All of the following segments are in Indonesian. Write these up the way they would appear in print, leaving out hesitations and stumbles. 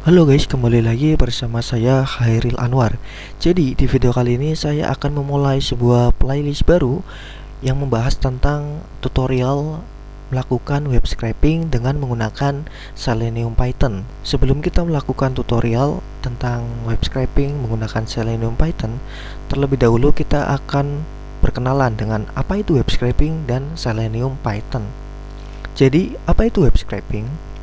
Halo guys, kembali lagi bersama saya Khairil Anwar. Jadi di video kali ini saya akan memulai sebuah playlist baru yang membahas tentang tutorial melakukan web scraping dengan menggunakan Selenium Python. Sebelum kita melakukan tutorial tentang web scraping menggunakan Selenium Python, terlebih dahulu kita akan berkenalan dengan apa itu web scraping dan Selenium Python. Jadi, apa itu web scraping?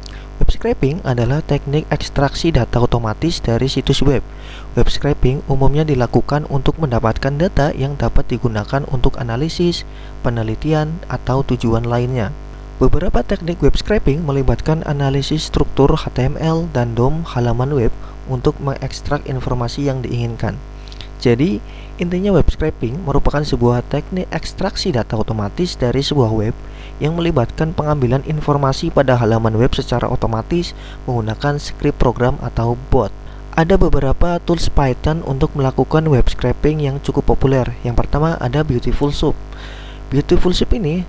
Web scraping adalah teknik ekstraksi data otomatis dari situs web. Web scraping umumnya dilakukan untuk mendapatkan data yang dapat digunakan untuk analisis, penelitian, atau tujuan lainnya. Beberapa teknik web scraping melibatkan analisis struktur HTML dan DOM halaman web untuk mengekstrak informasi yang diinginkan. Jadi, intinya web scraping merupakan sebuah teknik ekstraksi data otomatis dari sebuah web yang melibatkan pengambilan informasi pada halaman web secara otomatis menggunakan skrip program atau bot. Ada beberapa tools Python untuk melakukan web scraping yang cukup populer. Yang pertama ada Beautiful Soup. Beautiful Soup ini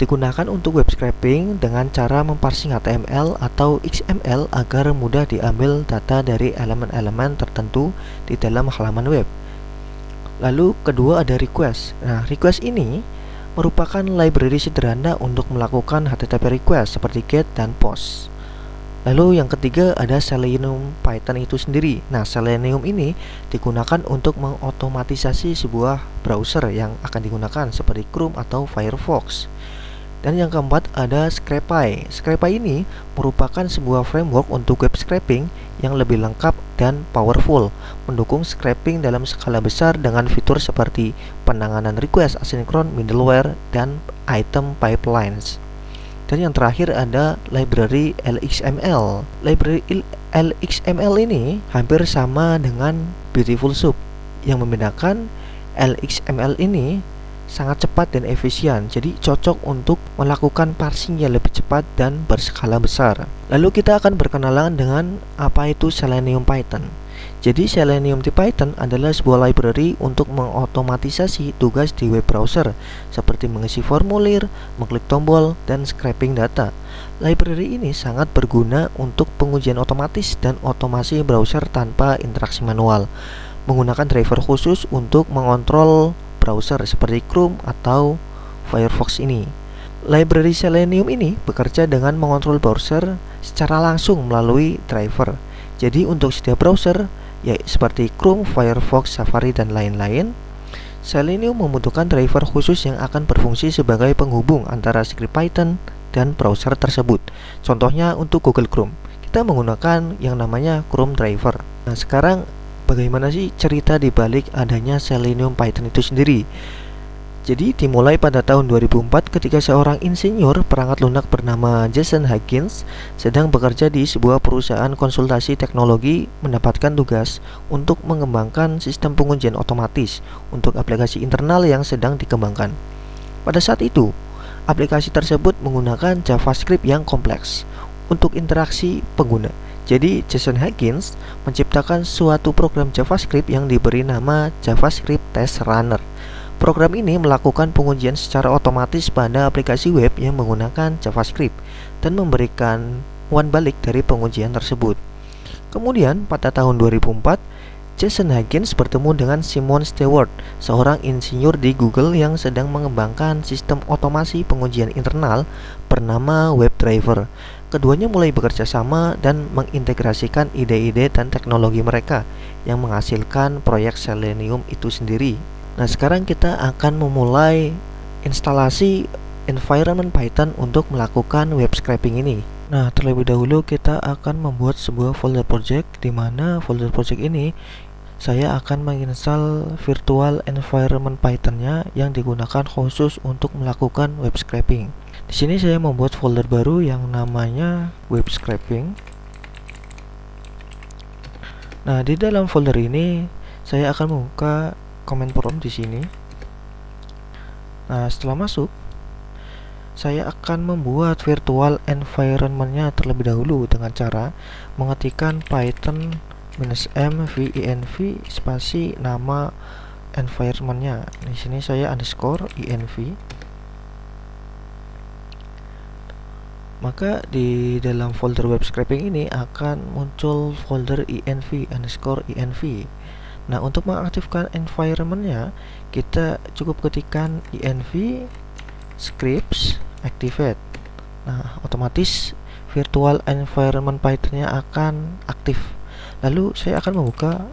digunakan untuk web scraping dengan cara memparsing HTML atau XML agar mudah diambil data dari elemen-elemen tertentu di dalam halaman web. Lalu kedua ada request. Nah, request ini merupakan library sederhana untuk melakukan HTTP request seperti get dan post. Lalu yang ketiga ada Selenium Python itu sendiri. Nah, Selenium ini digunakan untuk mengotomatisasi sebuah browser yang akan digunakan seperti Chrome atau Firefox. Dan yang keempat ada Scrapy. Scrapy ini merupakan sebuah framework untuk web scraping yang lebih lengkap dan powerful, mendukung scraping dalam skala besar dengan fitur seperti penanganan request asinkron, middleware, dan item pipelines. Dan yang terakhir ada library LXML. Library LXML ini hampir sama dengan Beautiful Soup. Yang membedakan LXML ini sangat cepat dan efisien, jadi cocok untuk melakukan parsing yang lebih cepat dan berskala besar. Lalu kita akan berkenalan dengan apa itu Selenium Python. Jadi Selenium di Python adalah sebuah library untuk mengotomatisasi tugas di web browser seperti mengisi formulir, mengklik tombol, dan scraping data. Library ini sangat berguna untuk pengujian otomatis dan otomasi browser tanpa interaksi manual, menggunakan driver khusus untuk mengontrol browser seperti Chrome atau Firefox ini. Library Selenium ini bekerja dengan mengontrol browser secara langsung melalui driver. Jadi untuk setiap browser, ya seperti Chrome, Firefox, Safari, dan lain-lain, Selenium membutuhkan driver khusus yang akan berfungsi sebagai penghubung antara script Python dan browser tersebut. Contohnya untuk Google Chrome, kita menggunakan yang namanya Chrome Driver. Nah, sekarang bagaimana sih cerita di balik adanya Selenium Python itu sendiri? Jadi dimulai pada tahun 2004 ketika seorang insinyur perangkat lunak bernama Jason Huggins sedang bekerja di sebuah perusahaan konsultasi teknologi mendapatkan tugas untuk mengembangkan sistem pengujian otomatis untuk aplikasi internal yang sedang dikembangkan. Pada saat itu, aplikasi tersebut menggunakan JavaScript yang kompleks untuk interaksi pengguna. Jadi Jason Huggins menciptakan suatu program JavaScript yang diberi nama JavaScript Test Runner. Program ini melakukan pengujian secara otomatis pada aplikasi web yang menggunakan JavaScript dan memberikan umpan balik dari pengujian tersebut. Kemudian pada tahun 2004, Jason Huggins bertemu dengan Simon Stewart, seorang insinyur di Google yang sedang mengembangkan sistem otomasi pengujian internal bernama WebDriver. Keduanya mulai bekerja sama dan mengintegrasikan ide-ide dan teknologi mereka yang menghasilkan proyek Selenium itu sendiri. Nah, sekarang kita akan memulai instalasi environment Python untuk melakukan web scraping ini. Nah, terlebih dahulu kita akan membuat sebuah folder project, di mana folder project ini saya akan menginstal virtual environment Python-nya yang digunakan khusus untuk melakukan web scraping. Di sini saya membuat folder baru yang namanya web scraping. Nah, di dalam folder ini saya akan membuka command prompt di sini. Nah, setelah masuk, saya akan membuat virtual environment-nya terlebih dahulu dengan cara mengetikkan python -m-v-env spasi nama environment-nya. Di sini saya underscore env. Maka di dalam folder web scraping ini akan muncul folder env_env. Nah, untuk mengaktifkan environment-nya, kita cukup ketikkan env scripts activate. Nah, otomatis virtual environment Python-nya akan aktif. Lalu saya akan membuka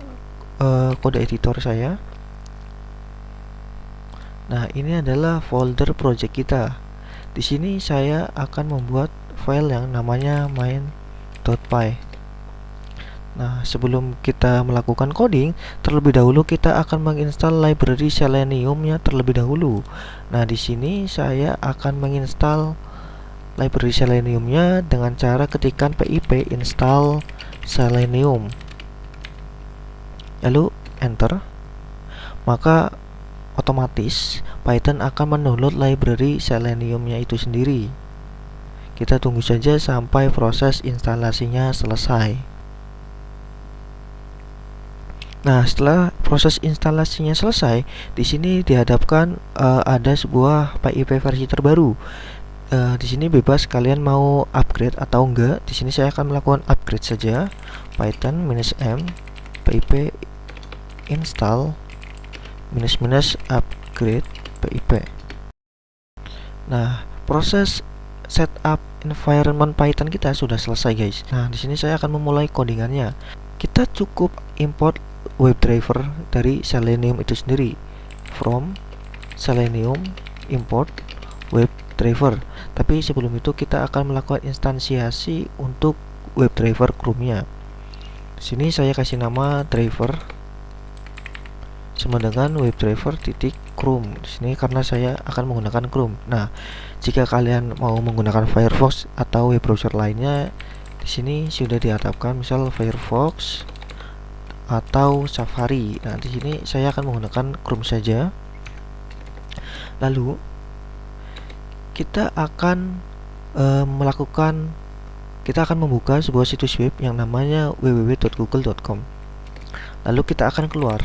kode editor saya. Nah, ini adalah folder project kita. Di sini saya akan membuat file yang namanya main.py. Nah, sebelum kita melakukan coding, terlebih dahulu kita akan menginstal library Selenium-nya terlebih dahulu. Nah, di sini saya akan menginstal library Selenium-nya dengan cara ketikkan pip install Selenium. Lalu enter. Maka otomatis Python akan mendownload library Selenium-nya itu sendiri. Kita tunggu saja sampai proses instalasinya selesai. Nah, setelah proses instalasinya selesai, di sini dihadapkan ada sebuah PIP versi terbaru. Di sini bebas kalian mau upgrade atau enggak. Di sini saya akan melakukan upgrade saja. Python -m pip install -upgrade pip. Nah, proses setup environment Python kita sudah selesai, guys. Nah, di sini saya akan memulai codingannya. Kita cukup import WebDriver dari Selenium itu sendiri. From Selenium import WebDriver. Tapi sebelum itu kita akan melakukan instansiasi untuk WebDriver Chrome-nya. Di sini saya kasih nama driver sama dengan WebDriver.Chrome. Di sini karena saya akan menggunakan Chrome. Nah, jika kalian mau menggunakan Firefox atau web browser lainnya, di sini sudah dihadapkan misal Firefox atau Safari. Nah, di sini saya akan menggunakan Chrome saja. Lalu kita akan membuka sebuah situs web yang namanya www.google.com. Lalu kita akan keluar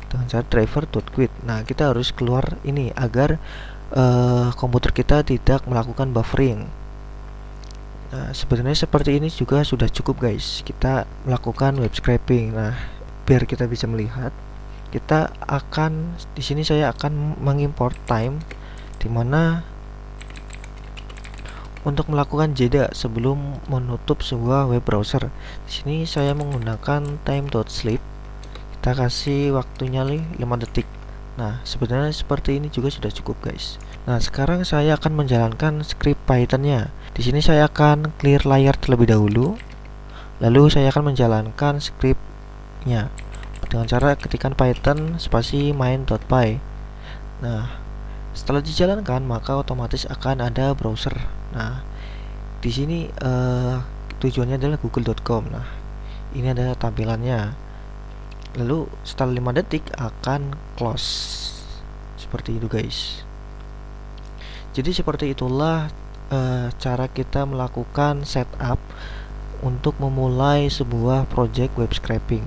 dengan cara driver.quit. Nah, kita harus keluar ini agar komputer kita tidak melakukan buffering. Nah, sebenarnya seperti ini juga sudah cukup, guys. Kita melakukan web scraping. Nah, biar kita bisa melihat, kita akan di sini saya akan mengimport time, dimana untuk melakukan jeda sebelum menutup sebuah web browser. Di sini saya menggunakan time.sleep. Kita kasih waktunya 5 detik. Nah, sebenarnya seperti ini juga sudah cukup, guys. Nah, sekarang saya akan menjalankan script Python-nya. Di sini saya akan clear layar terlebih dahulu. Lalu saya akan menjalankan script-nya dengan cara ketikkan Python spasi main.py. Nah, setelah dijalankan maka otomatis akan ada browser. Nah, di sini tujuannya adalah google.com. Nah, ini adalah tampilannya. Lalu setelah 5 detik akan close. Seperti itu, guys. Jadi seperti itulah cara kita melakukan setup untuk memulai sebuah project web scraping.